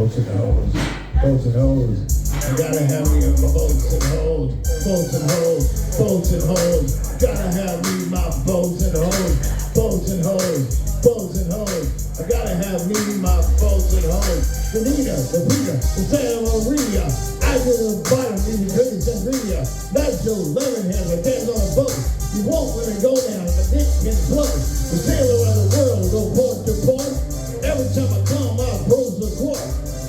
boats and hoes, boats and hoes. I gotta have me my boats and hoes, boats and hoes, boats and hoes. Gotta have me my boats and hoes, boats and hoes, boats and hoes. I gotta have me my boats and hoes. The Nina, the Peter, the Santa Maria. I get the bottom, need the greatest sangria. Not your lemon hair, but dance on a boat. You won't let it go down, but dick can float. The sailor around the world, go port to port. Every time I come, I pose the court.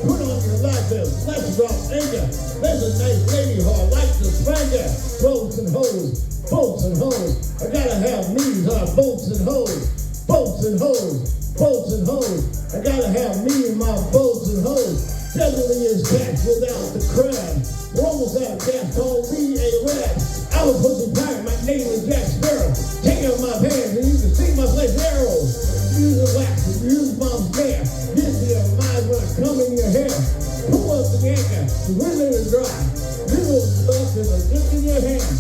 Put on your life vest, let's drop anchor. There's a nice lady hard like the spanker. Boats and hoes, boats and hoes. I gotta have me my boats and hoes, boats and hoes, boats and hoes. I gotta have me my boats and hoes. Definitely is tax without the crab. We're almost out of gas, call me a rat. I was pushing pirate, my name is Jack Sparrow. Take out my pants and you can see my flesh arrows. Use a wax, use mom's hair. Get me a mind when I come in your hair. Pull up the anchor, the women are dry. Little stuff in the dip in your hand.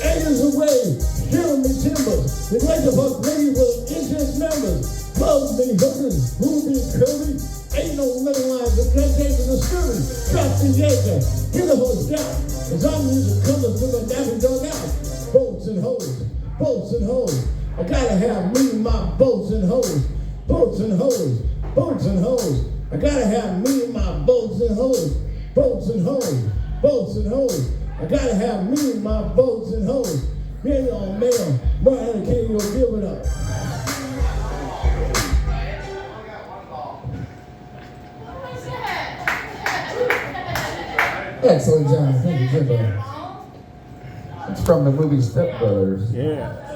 Anchors away, shield me timbers. The like to fuck lady with inches members. Clothes me hookers, who be curly. Ain't no middle lines, the can't take the scurry. Drop the anchor, get the whole shot. As I'm using colors with a nappy dog out. Boats and hoes, boats and hoes. I gotta have me my boats and hoes, boats and hoes, boats and hoes. I gotta have me my boats and hoes, boats and hoes, boats and hoes. I gotta have me my boats and hoes. Here y'all mail, Brian King, you'll give it up. Excellent job. Thank you, Jimbo. It's from the movie Step Brothers. Yeah.